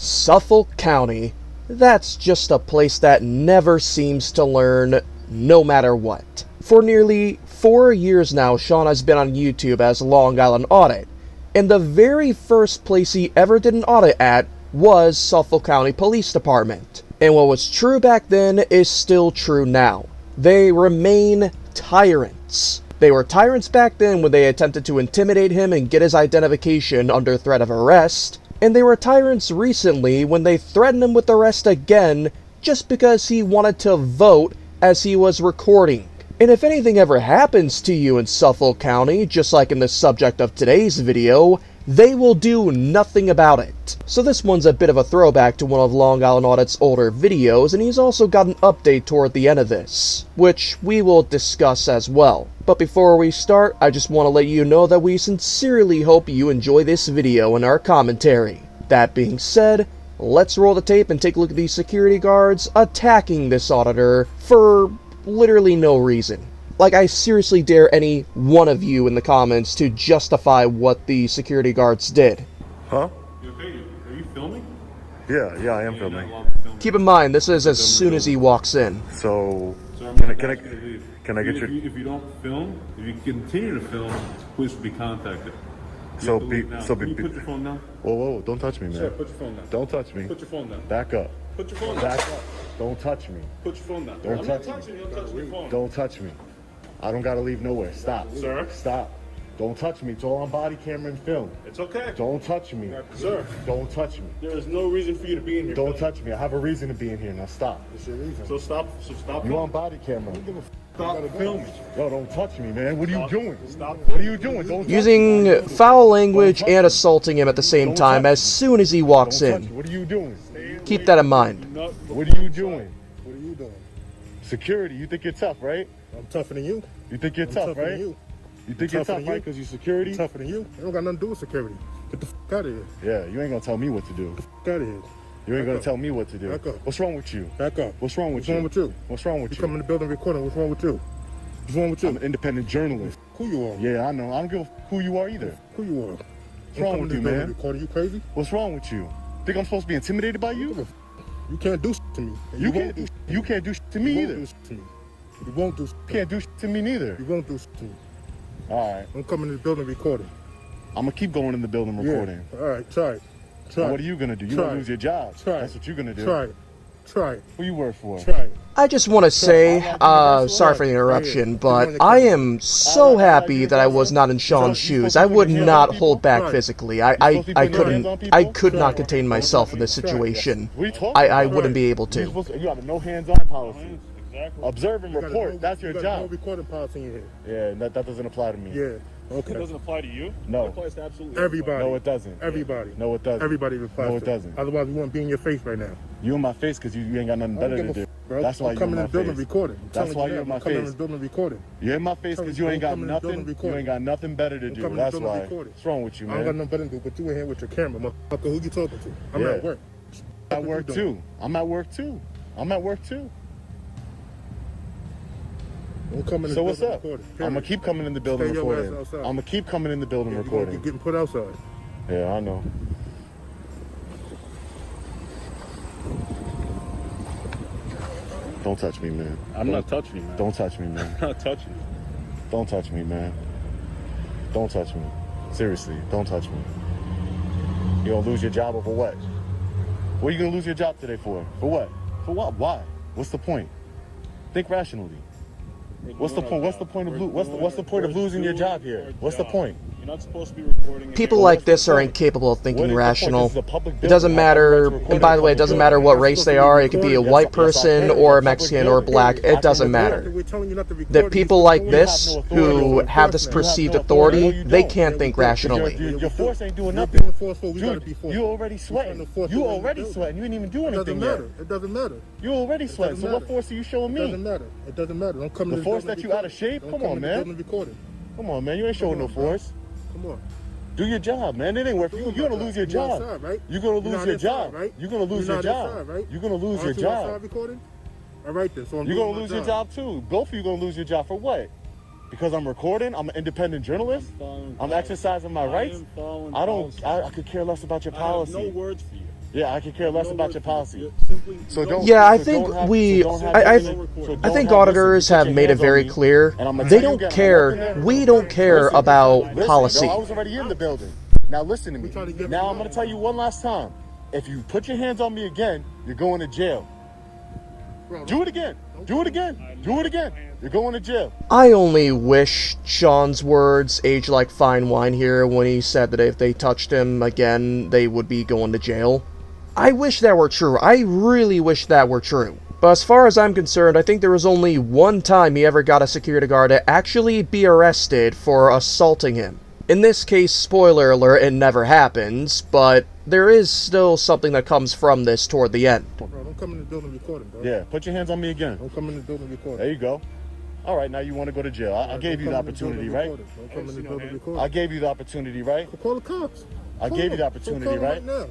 Suffolk County, that's just a place that never seems to learn, no matter what. For nearly 4 years now, Sean has been on YouTube as Long Island Audit, and the very first place he ever did an audit at was Suffolk County Police Department. And what was true back then is still true now. They remain tyrants. They were tyrants back then when they attempted to intimidate him and get his identification under threat of arrest, and they were tyrants recently when they threatened him with arrest again just because he wanted to vote as he was recording. And if anything ever happens to you in Suffolk County, just like in the subject of today's video, they will do nothing about it. So this one's a bit of a throwback to one of Long Island Audit's older videos, and he's also got an update toward the end of this, which we will discuss as well. But before we start, I just want to let you know that we sincerely hope you enjoy this video and our commentary. That being said, let's roll the tape and take a look at these security guards attacking this auditor for literally no reason. Like, I seriously dare any one of you in the comments to justify what the security guards did. Huh? You okay? Are you filming? Yeah, I am filming. Keep in mind, this is as soon as he walks in. So, Sir, can I get your... If you don't film, if you continue to film, police will be contacted. So Can you put your phone down? Whoa, don't touch me, man. Sir, put your phone down. Don't touch me. Put your phone down. Back up. Put your phone down. Back up. Don't touch me. Put your phone down. Don't I'm touch not me. touching you. I'm touching your phone. Don't touch me. I don't gotta leave nowhere. Stop. Sir? Stop. Don't touch me. It's all on body camera and film. It's okay. Don't touch me. Sir, Don't touch me. there is no reason for you to be in here. Don't touch me. I have a reason to be in here. Now stop. It's your reason. So stop. You on body camera. Stop filming. Yo, don't touch me, man. What are you doing? Stop. What are you doing? Don't touch me. Using foul language and assaulting him at the same time as soon as he walks Don't touch in. me. What are you doing? Keep that in mind. What are you doing? What are you doing? Security, you think you're tough, right? I'm tougher than you. You think you're tough, tougher right? than you. You think you're tough, right? Because you security? I'm tougher than you. It don't got nothing to do with security. Get the fuck out of here. Yeah, you ain't gonna tell me what to do. Get the fuck out of here. You ain't Back gonna up. tell me what to do. Back up. What's wrong with you? Back up. What's wrong with What's you? wrong with you? What's wrong with You you? come in the building recording. What's wrong with you? What's wrong with you? I'm an independent journalist. Who you are? Yeah, I know. I don't give a who you are either. Who you are? What's wrong with you, man? Recording. You crazy? What's wrong with you? Think I'm supposed to be intimidated by you? You can't do shit to me. And You won't can't. do You can't do shit to You me won't either. do shit to me. You won't do shit You to me. can't do shit to me neither. You won't do shit to me. All right. I'm coming in the building recording. I'm gonna keep going in the building recording. Yeah. All right. Try it. Try What it. are you gonna do? You Try gonna it. lose your job. Try That's it. what you're gonna do. Try it. Try it. Who you work for? Try it. I just want to say, sorry for the interruption, but I am so happy that I was not in Sean's shoes. I would not hold back physically. I could not contain myself in this situation. What are you talking I about? wouldn't be able You're to. supposed to- You have a no hands-on policy. Exactly. Observe and You got a report. no- That's your you got no job. recording policy in here. Yeah, that doesn't apply to me. Yeah. It Okay. doesn't apply to you. No. It applies to absolutely Everybody. No, it doesn't. Everybody. No, it doesn't. Everybody replies. No, it to doesn't. Otherwise, we wouldn't be in your face right now. You in my face because you ain't got nothing I better don't to give do. a bro. That's why I'm you coming in in my the building face. recording. I'm That's telling why you you're that. in my I'm coming in face. the building recording. You're in my face because you I'm ain't got coming in the building nothing. You recording. ain't got nothing better to I'm do. coming in the That's building why. recording. What's wrong with you, I don't got man? nothing better to do, but you in here with your camera, motherfucker. Who you talking to? I'm Yeah. at work. I'm at work too. I'm at work too. I'm at work too. Don't come in the So what's building up? recording. I'm gonna keep coming in the building Stay your ass recording. outside. I'm gonna keep coming in the building You're gonna be recording. getting put outside. Yeah, I know. Don't touch me, man. I'm not touching you, man. Don't touch me, man. I'm not touching you. Don't touch me, man. Don't touch me. Seriously, don't touch me. You're gonna lose your job over what? What are you gonna lose your job today for? For what? For what? Why? What's the point? Think rationally. What's the point? What's the point of what's the point of losing your job here? What's the point? You're not supposed to be recording. People like this are incapable of What thinking is the point? rational. This is a public It building. doesn't I have the right matter, to record and by in the way, it public doesn't building. matter what I'm race supposed they to be are. It could be a recording. white Yes, I person can. or a It's a public Mexican or building. black. I It can doesn't record. matter. We're telling you not to record. That people like this, You have no who authority. have this You have perceived no authority, authority. they No, can't you think don't. rationally. Your force ain't doing You're nothing. being forceful. We gotta be Dude, forceful. you already sweating. trying to force You it in the already building. sweating. You ain't even doing It doesn't anything yet. matter. It doesn't matter. You already sweating. doesn't So what matter. force are you showing It me? doesn't matter. It doesn't matter. Don't come in The this force building that you out of recording. shape? Don't Come come on, in the man. building recording. Come on, man. You ain't showing no on, bro. force. Come on. Do your job, man. It ain't worth you. You're gonna lose your You're job. outside, right? You're gonna You're lose not your inside, job. right? You're gonna lose You're your not job. inside, right? You're gonna lose your Aren't you outside job. recording? All right then. So I'm You're losing gonna my lose your job too. Both of you gonna lose your job for what? Because I'm recording. I'm an independent journalist. I'm exercising my rights. I could care less about your I have policy. no words for you. Yeah, I can care less about your policy. Simply So don't. Yeah, I so think don't have- we- so don't have I listen, so I don't think have auditors listen, put have your made it hands on very me, clear and I'm gonna they tell you don't again, I'm care. working there. We don't care Listen, about listen, policy. No, I was already in the building. Now listen to me. trying to get Now you I'm gonna out. tell you one last time. If you put your hands on me again, you're going to jail. Bro, Do it again. Do it again. Do it again. You're going to jail. I only wish Sean's words age like fine wine here when he said that if they touched him again, they would be going to jail. I wish that were true. I really wish that were true. But as far as I'm concerned, I think there was only one time he ever got a security guard to actually be arrested for assaulting him. In this case, spoiler alert, it never happens, but there is still something that comes from this toward the end. Bro, don't come in the building recording, bro. Yeah, put your hands on me again. Don't come in the building recording. There you go. All right, now you want to go to jail. I gave you the opportunity, right? Don't come in the building recording. I gave you the opportunity, right? So call the cops. I Call gave you them. the opportunity, So call them right? now.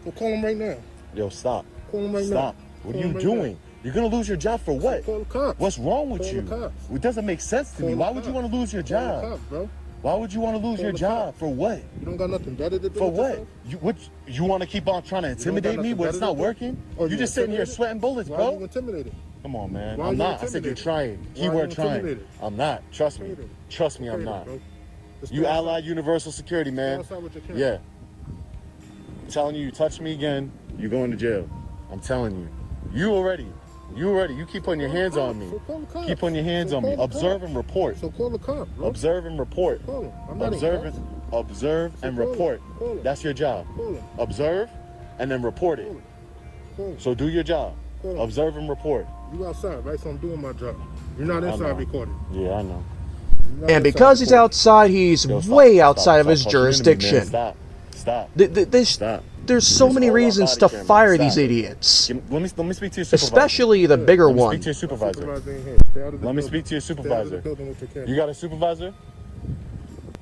So call them right now. Yo, stop. Call them right now. Stop. What are Call you them right doing? now. You're going to lose your job for what? Call the cops. What's wrong with Call you? the cops. It doesn't make sense to Call me. the Why would you cops. want to lose your Call the job? cops, bro. Why would you want to lose Call your the job? cops. For what? You don't got nothing better to do. For with what? yourself? You want to keep on trying to intimidate me nothing when it's better not to do? working? Oh, You you just sitting here intimidated? sweating bullets, Why are you bro. intimidated? Come on, man. Why are I'm you not. I said you're intimidated? trying. Why are you Keyword trying. intimidated? I'm not. Trust me. Intimidated. Trust me, I'm Intimidated, not. bro. Just You stand outside. Allied Universal Security, man. Stand outside with your camera. Yeah. I'm telling you, you touch me again, you're going to jail. I'm telling you. You keep putting your hands on me. So call the cops. Keep putting your hands So on me. call the Observe cops. and report. So call the cops, bro. Observe and report. Call them. I'm not Observe in cops. observe So and call 'em. report. Call 'em. That's your job. Call them. Observe and then report it. Call 'em. Call 'em. So do your job. Call 'em. Observe and report. You outside, right? So I'm doing my job. You're not know. inside recording. Yeah, I know. You're not And inside because he's recording. outside, he's Yo, stop, way stop, outside of stop his pushing into me, man. jurisdiction. Stop. There's so There's many all our reasons body to cameras. fire Stop. these idiots. Let me speak to your supervisor. Especially the bigger Let me one. speak to your supervisor. Supervisor ain't here. Stay out of the Let me building. speak to your Stay out of the supervisor. building with your camera. You got a supervisor?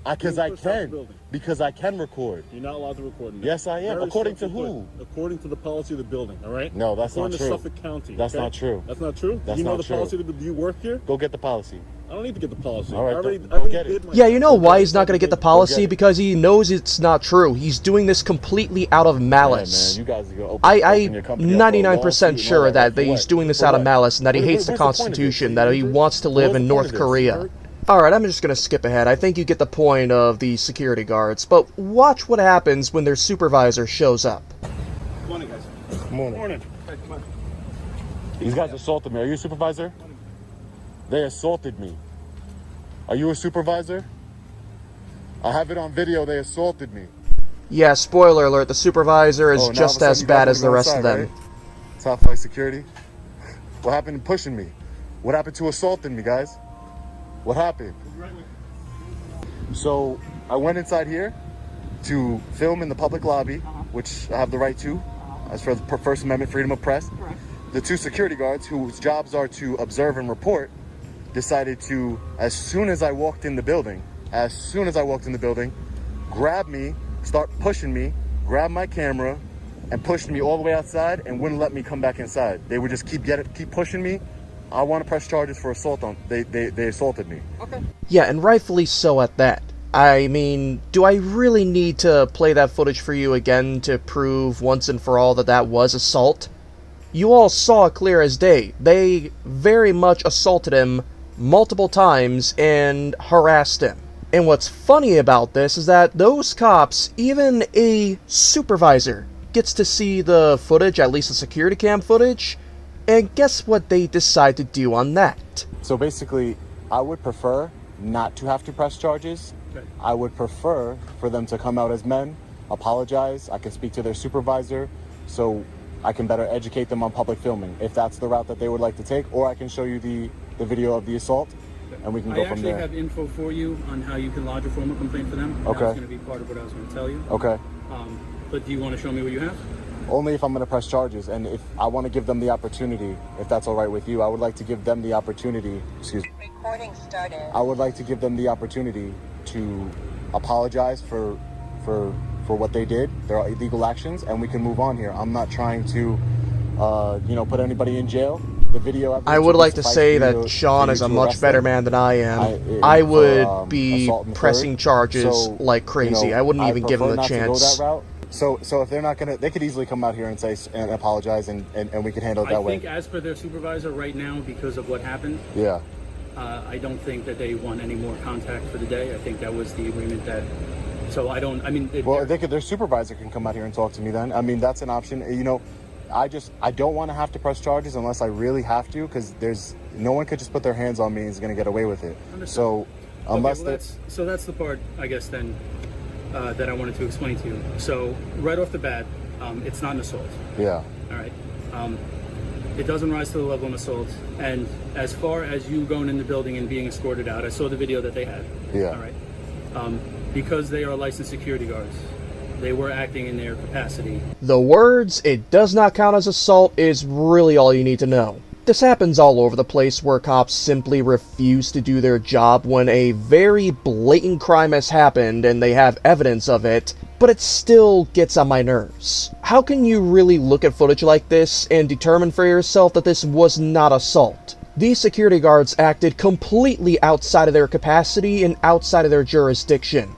Because I Push out the can. building. Because I can record. You're not allowed to record in there. Yes, I am. Very According to simply who? put, according to the policy of the building, all right? No, that's according not to true. Suffolk County. That's okay? not true. That's not true? That's you know not the true. policy of the, do you work here? Go get the policy. I don't need to get the policy. All right, I already, then. I already Go get it. did my Yeah, you know job. why he's not going to get the policy? get it. Because he knows it's not true. He's doing this completely out of malice. Yeah, man, you guys are gonna open I'm your company up for a 99% lawsuit and sure all that For he's what? doing this For out of what? malice and that he What- hates the what's point of this? Constitution, that he wants to live What's in the point North of this? Korea. Alright, I'm just going to skip ahead. I think you get the point of the security guards, but watch what happens when their supervisor shows up. Morning, guys. Morning. Morning. Hey, come on. These guys assaulted me. Are you a supervisor? They assaulted me. Are you a supervisor? I have it on video. They assaulted me. Yeah, spoiler alert, the supervisor is Oh, now just all of a as sudden you bad guys as the wanna go rest of inside, them. right? Top flight security. What happened to pushing me? What happened to assaulting me, guys? What happened? So I went inside here to film in the public lobby, which I have the right to, as for the First Amendment freedom of press. The two security guards, whose jobs are to observe and report, decided to, as soon as I walked in the building, grab me, start pushing me, grab my camera, and pushed me all the way outside and wouldn't let me come back inside. They would just keep pushing me. I want to press charges for assault on. They assaulted me. Yeah, and rightfully so at that. I mean, do I really need to play that footage for you again to prove once and for all that that was assault? You all saw it clear as day. They very much assaulted him multiple times and harassed him. And what's funny about this is that those cops, even a supervisor, gets to see the footage, at least the security cam footage, and guess what they decide to do on that? So basically, I would prefer not to have to press charges. Okay. I would prefer for them to come out as men, apologize. I can speak to their supervisor, so I can better educate them on public filming, if that's the route that they would like to take, or I can show you the video of the assault, and we can I go from actually there. have info for you on how you can lodge a formal complaint for them. Okay. That's going to be part of what I was going to tell you. Okay. But do you want to show me what you have? Only if I'm going to press charges, and if I want to give them the opportunity, if that's all right with you, I would like to give them the opportunity, Recording started. I would like to give them the opportunity to apologize for what they did, their illegal actions, and we can move on here. I'm not trying to, put anybody in jail. The video evidence I would will like to suffice say for you that to- Sean for is you a to much arrest better them. man than I am. for, I would be assault and pressing third. charges So, like crazy. I wouldn't even give him prefer the not to go chance. that route. So if they're not gonna, they could easily come out here and say and apologize, and we can handle it that I way. think as per their supervisor right now, because of what happened, Yeah. I don't think that they want any more contact for the day. I think that was the agreement that. So I don't. I mean, Well, their supervisor can come out here and talk to me then. I mean, that's an option. You know, I don't want to have to press charges unless I really have to, because there's no one could just put their hands on me and is going to get away with it. Understood. So unless okay, well, that's the part, I guess, then that I wanted to explain to you. So right off the bat, it's not an assault. Yeah. All right. It doesn't rise to the level of an assault. And as far as you going in the building and being escorted out, I saw the video that they had. Yeah. All right. Because they are licensed security guards, they were acting in their capacity. The words, "it does not count as assault," is really all you need to know. This happens all over the place where cops simply refuse to do their job when a very blatant crime has happened and they have evidence of it, but it still gets on my nerves. How can you really look at footage like this and determine for yourself that this was not assault? These security guards acted completely outside of their capacity and outside of their jurisdiction.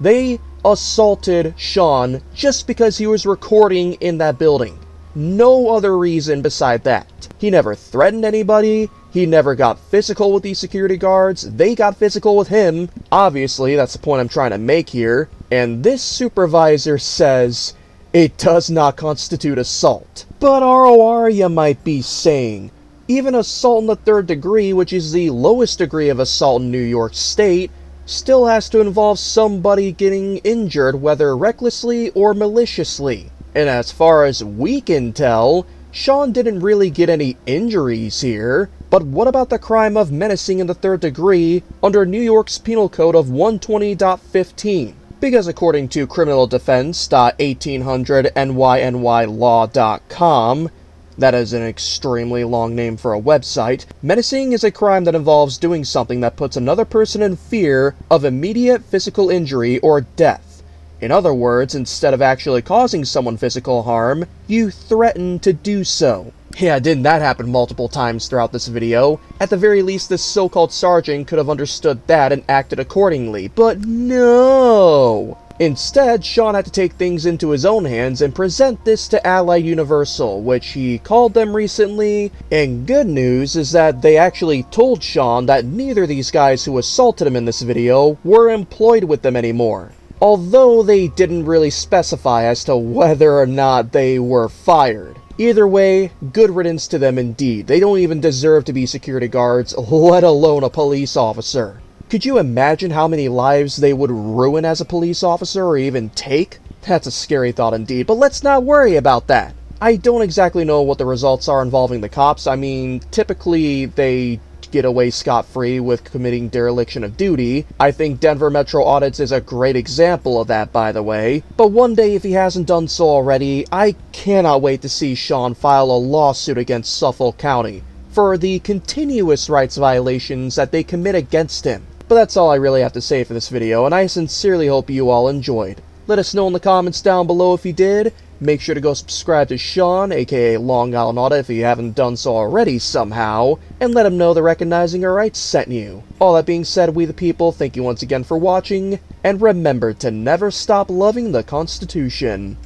They assaulted Sean just because he was recording in that building. No other reason beside that. He never threatened anybody, he never got physical with these security guards, they got physical with him. Obviously, that's the point I'm trying to make here. And this supervisor says it does not constitute assault. But ROR, you might be saying. Even assault in the third degree, which is the lowest degree of assault in New York State, still has to involve somebody getting injured, whether recklessly or maliciously. And as far as we can tell, Sean didn't really get any injuries here. But what about the crime of menacing in the third degree under New York's Penal Code of 120.15? Because according to criminaldefense.1800nynylaw.com, that is an extremely long name for a website, menacing is a crime that involves doing something that puts another person in fear of immediate physical injury or death. In other words, instead of actually causing someone physical harm, you threaten to do so. Yeah, didn't that happen multiple times throughout this video? At the very least, this so-called sergeant could have understood that and acted accordingly, but no! Instead, Sean had to take things into his own hands and present this to Allied Universal, which he called them recently, and good news is that they actually told Sean that neither of these guys who assaulted him in this video were employed with them anymore. Although they didn't really specify as to whether or not they were fired. Either way, good riddance to them indeed. They don't even deserve to be security guards, let alone a police officer. Could you imagine how many lives they would ruin as a police officer or even take? That's a scary thought indeed, but let's not worry about that. I don't exactly know what the results are involving the cops. I mean, typically they get away scot-free with committing dereliction of duty. I think Denver Metro Audits is a great example of that, by the way. But one day, if he hasn't done so already, I cannot wait to see Sean file a lawsuit against Suffolk County for the continuous rights violations that they commit against him. But that's all I really have to say for this video, and I sincerely hope you all enjoyed. Let us know in the comments down below if you did. Make sure to go subscribe to Sean, aka Long Island Audit, if you haven't done so already somehow, and let him know the Recognizing Our Rights sent you. All that being said, we the people, thank you once again for watching, and remember to never stop loving the Constitution.